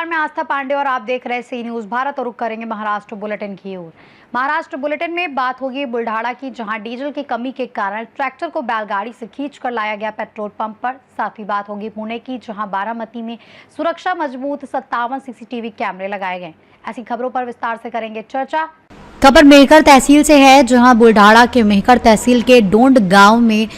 नमस्कार, मैं आस्था पांडे और आप देख रहे हैं सी न्यूज भारत और रुक करेंगे महाराष्ट्र बुलेटिन की ओर। महाराष्ट्र बुलेटिन में बात होगी बुल्ढाड़ा की, जहां डीजल की कमी के कारण ट्रैक्टर को बैलगाड़ी से खींचकर लाया गया पेट्रोल पंप पर। साथ ही बात होगी पुणे की, जहां बारामती में सुरक्षा मजबूत 57 सीसीटीवी कैमरे लगाए गए। ऐसी खबरों पर विस्तार से करेंगे चर्चा। खबर मेहकर तहसील से है, जहां बुल्ढाड़ा के मेहकर तहसील के डोंड गांव में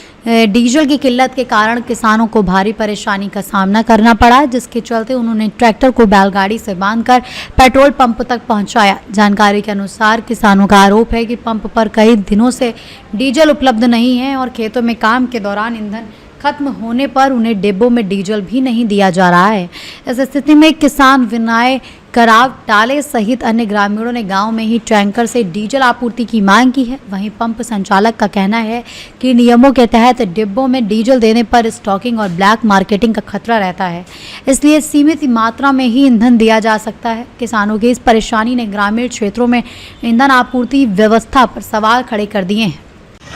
डीजल की किल्लत के कारण किसानों को भारी परेशानी का सामना करना पड़ा, जिसके चलते उन्होंने ट्रैक्टर को बैलगाड़ी से बांधकर पेट्रोल पंप तक पहुंचाया। जानकारी के अनुसार किसानों का आरोप है कि पंप पर कई दिनों से डीजल उपलब्ध नहीं है और खेतों में काम के दौरान ईंधन खत्म होने पर उन्हें डिब्बों में डीजल भी नहीं दिया जा रहा है। इस स्थिति में किसान विनय कराव टाले सहित अन्य ग्रामीणों ने गांव में ही टैंकर से डीजल आपूर्ति की मांग की है। वहीं पंप संचालक का कहना है कि नियमों के तहत डिब्बों में डीजल देने पर स्टॉकिंग और ब्लैक मार्केटिंग का खतरा रहता है, इसलिए सीमित मात्रा में ही ईंधन दिया जा सकता है। किसानों की इस परेशानी ने ग्रामीण क्षेत्रों में ईंधन आपूर्ति व्यवस्था पर सवाल खड़े कर दिए हैं।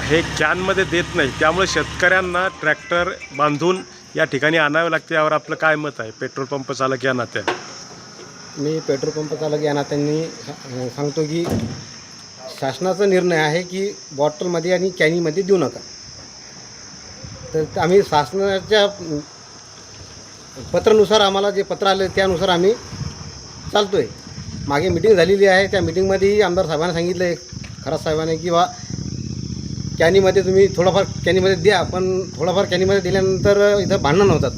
हे कॅनमध्ये देत नाही, त्यामुळे शेतकऱ्यांना ट्रॅक्टर बांधून या ठिकाणी आणावे लागते। यावर आपलं काय मत आहे पेट्रोल पंप चालक या नात्याने? मी पेट्रोल पंप चालक या नात्याने सांगतो की शासनाचा निर्णय आहे की बॉटलमध्ये आणि कॅनीमध्ये देऊ नका। तर आम्ही शासनाच्या पत्रानुसार आम्हाला जे पत्र आले त्यानुसार आम्ही चालतो आहे। मागे मीटिंग झालेली आहे, त्या मीटिंगमध्येही आमदार साहेबांनी सांगितलं आहे, खरात साहेबांनी, की बा कॅनीमध्ये तुम्ही थोडंफार कॅनीमध्ये द्या, पण थोडंफार कॅनीमध्ये दिल्यानंतर इथं भांडणं होतात,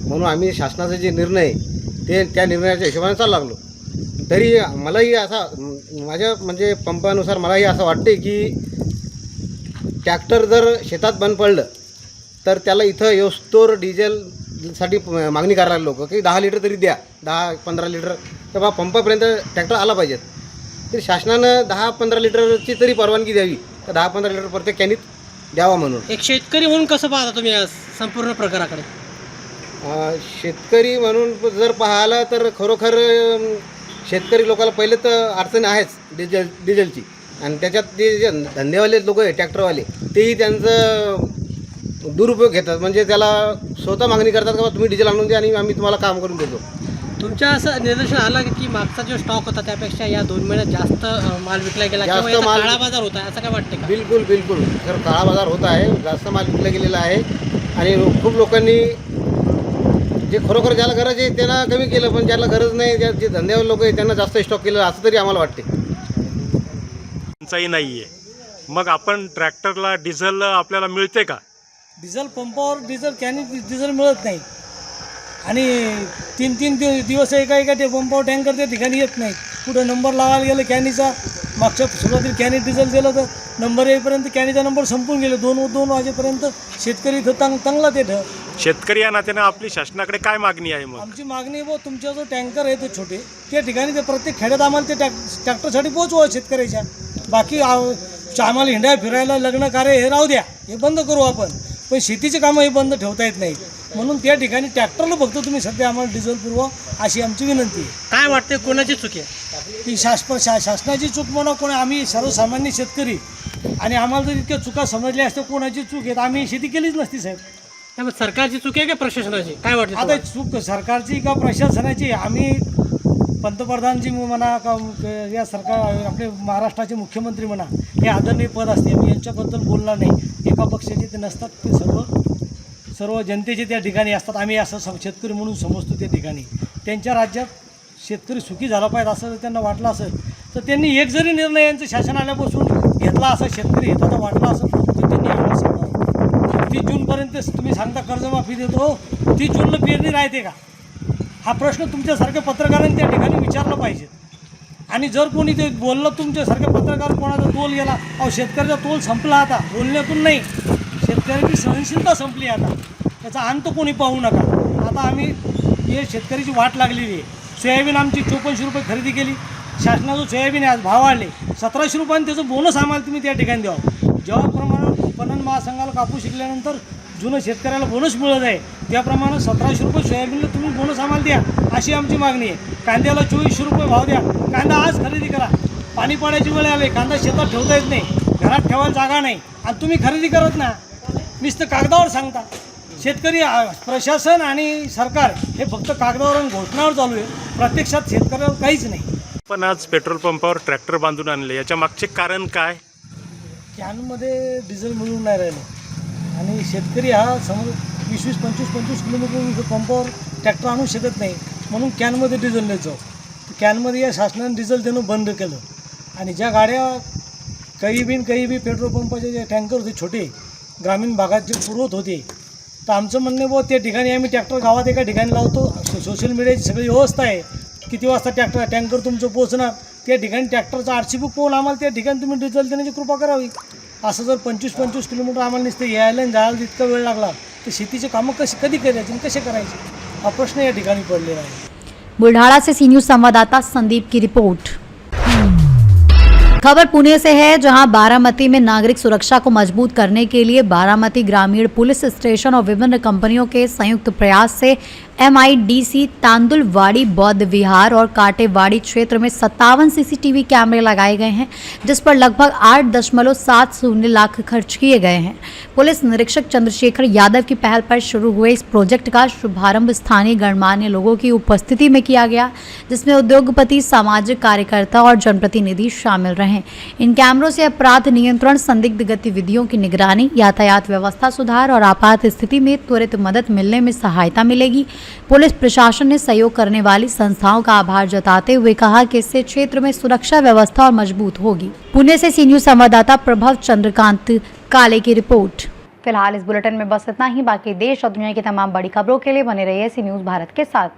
म्हणून आम्ही शासनाचा जे निर्णय आहे ते त्या निर्णयाच्या हिशोबाने चालू लागलो। तरी मलाही असा माझ्या म्हणजे पंपानुसार मलाही असं वाटते की ट्रॅक्टर जर शेतात बंद पडलं तर त्याला इथं योस्तोर डिझेलसाठी मागणी करायला लोक की 10 लिटर तरी द्या, 10-15 लिटर, तर बा पंपापर्यंत ट्रॅक्टर आला पाहिजेत। तरी शासनानं 10-15 लिटरची तरी परवानगी द्यावी, तर 10-15 लिटर प्रत्येक कॅनीत द्यावा म्हणून। एक शेतकरी म्हणून कसं पाहता तुम्ही या संपूर्ण प्रकाराकडे? शेतकरी म्हणून जर पाहिलं तर खरोखर शेतकरी लोकांना पहिले तर अडचण आहेच डिझेलची, आणि त्याच्यात ते जे धंदेवाले लोक आहे ट्रॅक्टरवाले तेही त्यांचं दुरुपयोग घेतात, म्हणजे त्याला स्वतः मागणी करतात की तुम्ही डिझेल आणून द्या आणि आम्ही तुम्हाला काम करून देतो। तुमच्या असं निदर्शन आलं की मागचा जो स्टॉक होता त्यापेक्षा या 2 महिन्यात जास्त माल विकला गेला, किंवा याचा काळा बाजार होता असं काय वाटतं का? बिलकुल बिलकुल सर, काळा बाजार होत आहे, जास्त माल विकला गेलेला आहे आणि खूप लोकांनी जे खरोखर ज्याला गरज आहे त्यांना कमी केलं, पण ज्याला गरज नाही, जे धंद्यावाले लोक आहेत त्यांना जास्त स्टॉक केलं असं तरी आम्हाला वाटते। टंचाई नाहीये, मग आपण ट्रॅक्टरला डिझेल आपल्याला मिळते का? डिझेल पंपावर डिझेल कॅनी डिझेल मिळत नाही आणि 3-3 दिवस एका पंपावर टँकर त्या ठिकाणी येत नाही। कुठं नंबर लावायला गेलं कॅनीचा, मागच्या सुरुवातीला कॅनी डिझेल दिलं तर नंबर येईपर्यंत कॅनीचा नंबर संपून गेले, 2 वाजेपर्यंत शेतकरी इथं चांगला ते शेतकरी या नात्याने आपली शासनाकडे काय मागणी आहे? मग आमची मागणी आहे, तुमचा जो टँकर आहे तो छोटे त्या ठिकाणी ते प्रत्येक खेड्यात आम्हाला ते ट्रॅक्टरसाठी पोहोचवा शेतकऱ्याच्या। बाकी आम्हाला हिंडा फिरायला लग्न कार्य हे राहू द्या, हे बंद करू आपण, पण शेतीचे कामं हे बंद ठेवता येत नाहीत, म्हणून त्या ठिकाणी ट्रॅक्टरला फक्त तुम्ही सध्या आम्हाला डिझेल पुरवा अशी आमची विनंती आहे। काय वाटते कोणाची चूक आहे? ती शासनाची चूक म्हणा, कोणी आम्ही सर्वसामान्य शेतकरी आणि आम्हाला जर इतक्या चुका समजल्या असत्या कोणाची चूक आहेत, आम्ही शेती केलीच नसती साहेब। त्यामुळे सरकारची चूक आहे का प्रशासनाची? काय वाटतं आता चूक सरकारची का प्रशासनाची? आम्ही पंतप्रधानजी म्हणा का या सरकार आपले महाराष्ट्राचे मुख्यमंत्री म्हणा, हे आदरणीय पद असते, आम्ही यांच्याबद्दल बोलणार नाही। एका पक्षाचे ते नसतात, ते सर्व जनतेचे त्या ठिकाणी असतात। आम्ही असं शेतकरी म्हणून समजतो त्या ठिकाणी। त्यांच्या राज्यात शेतकरी सुखी झाला पाहिजे असं जर त्यांना वाटलं असेल तर त्यांनी एक जरी निर्णय यांचं शासन आल्यापासून घेतला असा शेतकरी हिताचा वाटला असेल तर त्यांनी आम्हाला सांगा। 30 जूनपर्यंत तुम्ही सांगता कर्जमाफी देतो, 30 जूनला पेरणी राहते का? हा प्रश्न तुमच्यासारख्या पत्रकारांनी त्या ठिकाणी विचारला पाहिजे। आणि जर कोणी ते बोललं, तुमच्यासारख्या पत्रकार कोणाचा तोल गेला, अहो शेतकऱ्याचा तोल संपला, आता बोलण्यातून नाही, शेतकऱ्याची सहनशीलता संपली, आता त्याचा अंत कोणी पाहू नका। आता आम्ही हे शेतकऱ्याची वाट लागलेली आहे। सोयाबीन आमची 54 रुपये खरेदी केली, शासनाचं सोयाबीन आज भाव वाढले 1700 रुपये, आणि त्याचं बोनस आम्हाला तुम्ही त्या ठिकाणी द्यावं। जेव्हा पणन महासंघाला कापूस शिकल्यानंतर जुनं शेतकऱ्याला बोनस मिळत आहे, त्याप्रमाणे 1700 रुपये सोयाबीनला तुम्ही बोनस आम्हाला द्या अशी आमची मागणी आहे। कांद्याला 2400 रुपये भाव द्या, कांदा आज खरेदी करा, पाणी पडायची वेळ आली, कांदा शेतात ठेवता येत नाही, घरात ठेवायला जागा नाही, आणि तुम्ही खरेदी करत ना, नुसतं कागदावर सांगता। शेतकरी प्रशासन आणि सरकार हे फक्त कागदावर आणि घोषणावर चालू आहे, प्रत्यक्षात शेतकऱ्यावर काहीच नाही. पण आज पेट्रोल पंपावर ट्रॅक्टर बांधून आणले, याच्या मागचे कारण काय? कॅनमध्ये डिझेल मिळून नाही राहिलं आणि शेतकरी हा समोर 20-25 किलोमीटर पंपावर ट्रॅक्टर आणू शकत नाही, म्हणून कॅनमध्ये डिझेल न्यायचं. कॅनमध्ये या शासनाने डिझेल देणं बंद केलं आणि ज्या गाड्या काही बी पेट्रोल पंपाचे जे टँकर होते छोटे ग्रामीण भागात जे पुरवत होते, तर आमचं म्हणणं आहे त्या ठिकाणी आम्ही ट्रॅक्टर गावात एका ठिकाणी लावतो. सोशल मीडियाची सगळी व्यवस्था आहे, किती वाजता टँकर तुमचं पोहोचणार, त्या ठिकाणी ट्रॅक्टरचं आरसी बुक पाहून आम्हाला त्या ठिकाणी तुम्ही डिझेल देण्याची कृपा करावी. असं जर 25 किलोमीटर आम्हाला नुसतं यायला आणि जायला इतका वेळ लागला तर शेतीचे कामं कधी करायचे आणि कसे करायचे, हा प्रश्न या ठिकाणी पडलेला आहे. बुल्ढाड़ा से सी न्यूज संवाददाता संदीप की रिपोर्ट। खबर पुणे से है, जहां बारामती में नागरिक सुरक्षा को मजबूत करने के लिए बारामती ग्रामीण पुलिस स्टेशन और विभिन्न कंपनियों के संयुक्त प्रयास से MIDC तांदुलवाड़ी बौद्ध विहार और काटेवाड़ी क्षेत्र में 57 CCTV कैमरे लगाए गए हैं, जिस पर लगभग 8.70 लाख खर्च किए गए हैं। पुलिस निरीक्षक चंद्रशेखर यादव की पहल पर शुरू हुए इस प्रोजेक्ट का शुभारंभ स्थानीय गणमान्य लोगों की उपस्थिति में किया गया, जिसमें उद्योगपति, सामाजिक कार्यकर्ता और जनप्रतिनिधि शामिल रहे। इन कैमरों से अपराध नियंत्रण, संदिग्ध गतिविधियों की निगरानी, यातायात व्यवस्था सुधार और आपात स्थिति में त्वरित मदद मिलने में सहायता मिलेगी। पुलिस प्रशासन ने सहयोग करने वाली संस्थाओं का आभार जताते हुए कहा कि इससे क्षेत्र में सुरक्षा व्यवस्था और मजबूत होगी। पुणे से सी न्यूज संवाददाता प्रभव चंद्रकांत काले की रिपोर्ट। फिलहाल इस बुलेटिन में बस इतना ही। बाकी देश और दुनिया की तमाम बड़ी खबरों के लिए बने रहिए सी न्यूज भारत के साथ।